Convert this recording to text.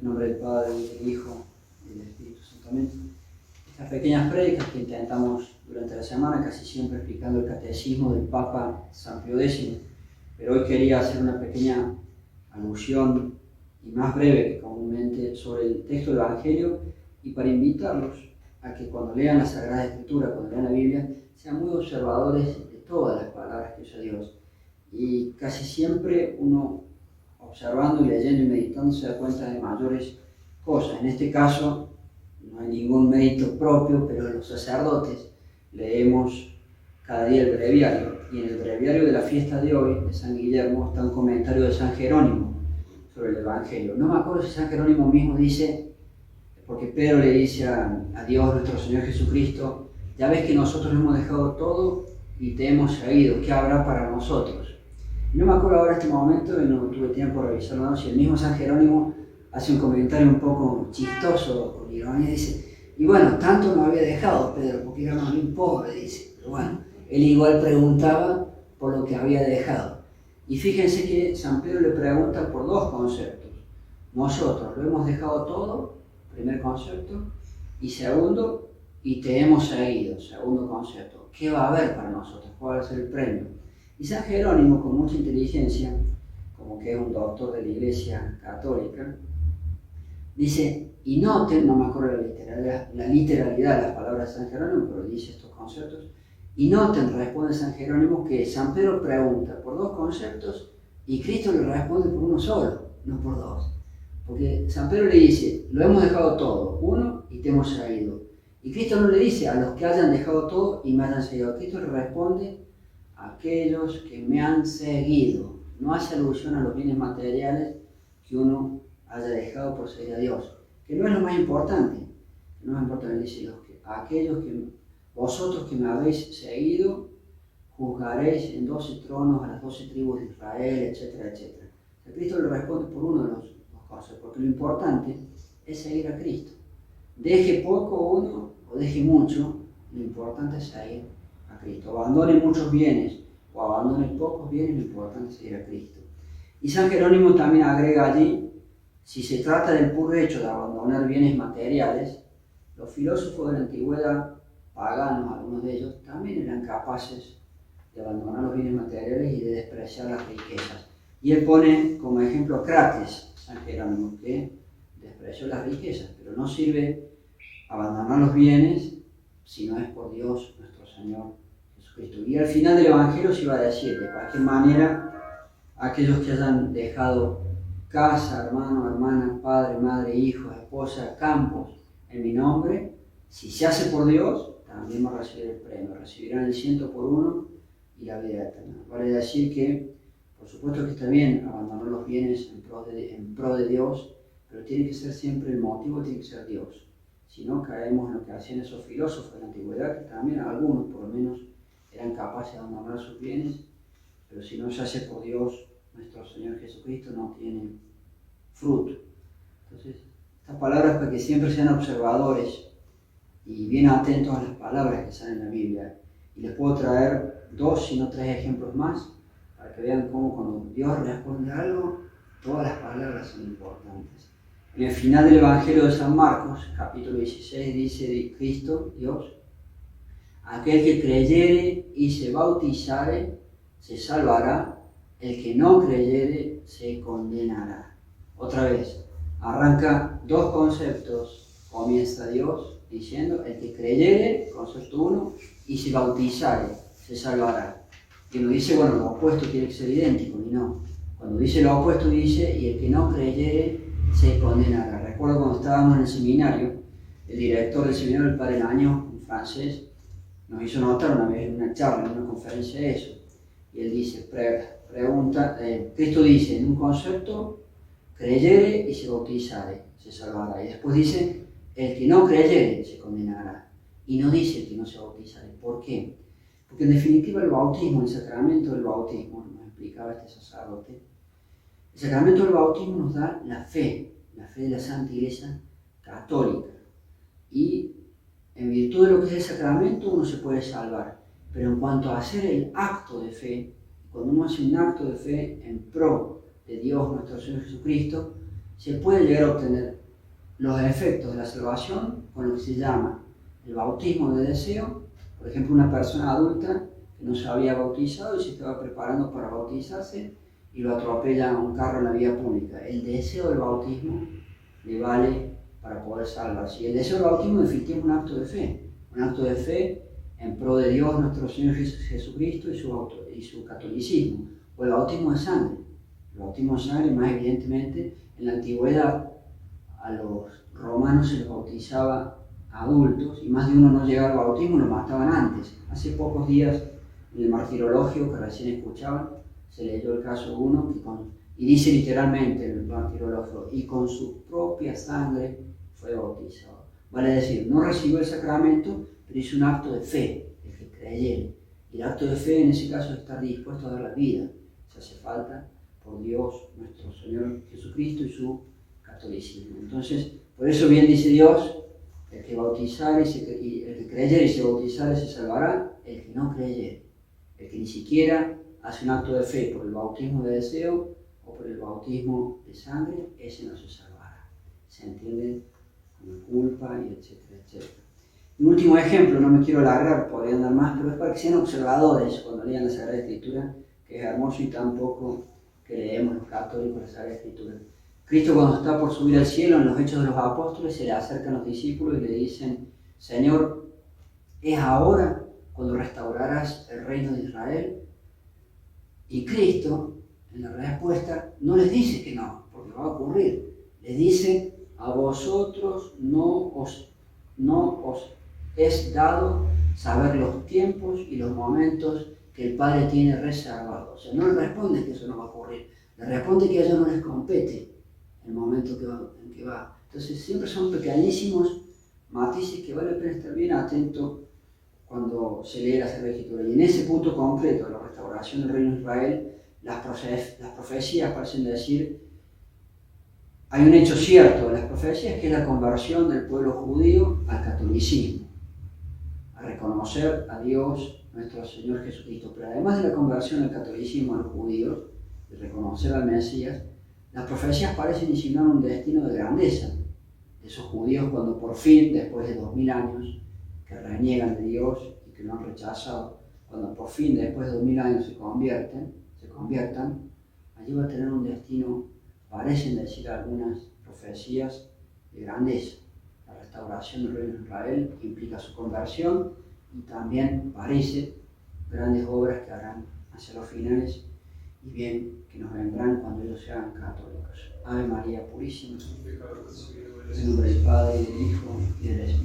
En nombre del Padre, del Hijo y del Espíritu Santo. Amén. Estas pequeñas prédicas que intentamos durante la semana, casi siempre explicando el catecismo del Papa San Pío X, pero hoy quería hacer una pequeña alusión y más breve que comúnmente sobre el texto del Evangelio, y para invitarlos a que cuando lean la Sagrada Escritura, cuando lean la Biblia, sean muy observadores de todas las palabras que usa Dios. Y casi siempre uno, observando y leyendo y meditando, se da cuenta de mayores cosas. En este caso no hay ningún mérito propio, pero los sacerdotes leemos cada día el breviario, y en el breviario de la fiesta de hoy, de San Guillermo, está un comentario de San Jerónimo sobre el Evangelio. No me acuerdo si San Jerónimo mismo dice, porque Pedro le dice a Dios nuestro Señor Jesucristo: ya ves que nosotros hemos dejado todo y te hemos seguido, ¿qué habrá para nosotros? Y no me acuerdo ahora en este momento, y no tuve tiempo de revisarlo, ¿no? Si el mismo San Jerónimo hace un comentario un poco chistoso, con ironía, dice: y bueno, tanto no había dejado Pedro, porque era más bien pobre, dice. Pero bueno, él igual preguntaba por lo que había dejado. Y fíjense que San Pedro le pregunta por dos conceptos. Nosotros lo hemos dejado todo, primer concepto, y segundo, y te hemos seguido, segundo concepto. ¿Qué va a haber para nosotros? ¿Cuál va a ser el premio? Y San Jerónimo, con mucha inteligencia, como que es un doctor de la Iglesia Católica, dice, y noten, no me acuerdo la literalidad de las palabras de San Jerónimo, pero dice estos conceptos, y noten, responde San Jerónimo, que San Pedro pregunta por dos conceptos y Cristo le responde por uno solo, no por dos. Porque San Pedro le dice, lo hemos dejado todo, uno, y te hemos seguido. Y Cristo no le dice a los que hayan dejado todo y me hayan seguido. Cristo le responde a aquellos que me han seguido. No hace alusión a los bienes materiales que uno haya dejado por seguir a Dios, que no es lo más importante. No es importante, dice, aquellos que vosotros que me habéis seguido, juzgaréis en 12 tronos a las 12 tribus de Israel, etcétera, etcétera. El Cristo le responde por uno de los cosas, porque lo importante es seguir a Cristo. Deje poco uno o deje mucho, lo importante es seguir a Cristo. Abandone muchos bienes o abandone pocos bienes, lo importante es seguir a Cristo. Y San Jerónimo también agrega allí, si se trata del puro hecho de abandonar bienes materiales, los filósofos de la antigüedad, paganos, algunos de ellos, también eran capaces de abandonar los bienes materiales y de despreciar las riquezas. Y él pone como ejemplo a Crates, San Jerónimo, que despreció las riquezas, pero no sirve abandonar los bienes si no es por Dios nuestro Señor Jesucristo. Y al final del Evangelio se iba a decir, de cualquier manera, aquellos que hayan dejado casa, hermano, hermana, padre, madre, hijo, esposa, campos, en mi nombre, si se hace por Dios, también va a recibir el premio, recibirán el 100 por uno y la vida eterna. Vale decir que, por supuesto que está bien abandonar los bienes en pro de Dios, pero tiene que ser siempre el motivo, tiene que ser Dios. Si no, caemos en lo que hacían esos filósofos de la antigüedad, que también algunos por lo menos eran capaces de abandonar sus bienes, pero si no se hace por Dios, nuestro Señor Jesucristo no tiene fruto. Entonces, estas palabras para que siempre sean observadores y bien atentos a las palabras que salen en la Biblia. Y les puedo traer 2, si no 3 ejemplos más, para que vean cómo cuando Dios responde a algo, todas las palabras son importantes. En el final del Evangelio de San Marcos, capítulo 16, dice de Cristo, Dios, aquel que creyere y se bautizare, se salvará, el que no creyere, se condenará. Otra vez, arranca 2 conceptos, comienza Dios diciendo, el que creyere, concepto 1, y se bautizare, se salvará. Que no dice, bueno, lo opuesto tiene que ser idéntico, y no. Cuando dice lo opuesto dice, y el que no creyere, se condenará. Recuerdo cuando estábamos en el seminario, el director del seminario, el padre Laño, en francés, nos hizo notar una vez en una charla, en una conferencia de eso. Y él dice, Cristo dice en un concepto, creyere y se bautizare, se salvará. Y después dice, el que no creyere se condenará. Y no dice el que no se bautizare. ¿Por qué? Porque en definitiva el bautismo, el sacramento del bautismo, nos explicaba este sacerdote, el sacramento del bautismo nos da la fe de la Santa Iglesia Católica. Y en virtud de lo que es el sacramento uno se puede salvar. Pero en cuanto a hacer el acto de fe, cuando uno hace un acto de fe en pro de Dios nuestro Señor Jesucristo, se puede llegar a obtener los efectos de la salvación con lo que se llama el bautismo de deseo. Por ejemplo, una persona adulta que no se había bautizado y se estaba preparando para bautizarse y lo atropella un carro en la vía pública. El deseo del bautismo le vale para poder salvarse. Y el deseo del bautismo en definitiva es un acto de fe en pro de Dios, nuestro Señor Jesucristo y su catolicismo, o el bautismo de sangre. El bautismo de sangre, más evidentemente, en la antigüedad a los romanos se les bautizaba a adultos y más de uno no llegaba al bautismo, lo mataban antes. Hace pocos días en el martirologio que recién escuchaban, se leyó el caso de uno y dice literalmente el martirologio, y con su propia sangre fue bautizado. Vale decir, no recibió el sacramento, pero hizo un acto de fe, el que creyere. Y el acto de fe en ese caso es estar dispuesto a dar la vida, si hace falta, por Dios, nuestro Señor Jesucristo y su catolicismo. Entonces, por eso bien dice Dios, el que bautizare y el que creyere y se bautizare se salvará, el que no creyere, el que ni siquiera hace un acto de fe por el bautismo de deseo o por el bautismo de sangre, ese no se salvará. ¿Se entiende? Con culpa y etcétera, etcétera. Un último ejemplo, no me quiero alargar, podría andar más, pero es para que sean observadores cuando lean la Sagrada Escritura, que es hermoso y tampoco que leemos los católicos la Sagrada Escritura. Cristo, cuando está por subir al cielo, en los Hechos de los Apóstoles, se le acercan los discípulos y le dicen: Señor, ¿es ahora cuando restaurarás el reino de Israel? Y Cristo, en la respuesta, no les dice que no, porque va a ocurrir. Les dice: a vosotros no os es dado saber los tiempos y los momentos que el Padre tiene reservados. O sea, no le responde que eso no va a ocurrir, le responde que a ellos no les compete el momento en que va. Entonces siempre son pequeñísimos matices que vale la pena estar bien atento cuando se lee la Sagrada Escritura. Y en ese punto concreto de la restauración del reino de Israel, las profecías parecen decir, hay un hecho cierto de las profecías que es la conversión del pueblo judío al catolicismo, a reconocer a Dios nuestro Señor Jesucristo. Pero además de la conversión al catolicismo a los judíos, de reconocer al Mesías, las profecías parecen insinuar un destino de grandeza de esos judíos cuando por fin, después de 2000 años, que reniegan de Dios y que lo han rechazado, cuando por fin, después de 2000 años, se conviertan, allí va a tener un destino, parecen decir algunas profecías, de grandeza. La restauración del reino de Israel implica su conversión y también parece grandes obras que harán hacia los finales y bien que nos vendrán cuando ellos sean católicos. Ave María Purísima, en nombre del Padre, y del Hijo, y del Espíritu.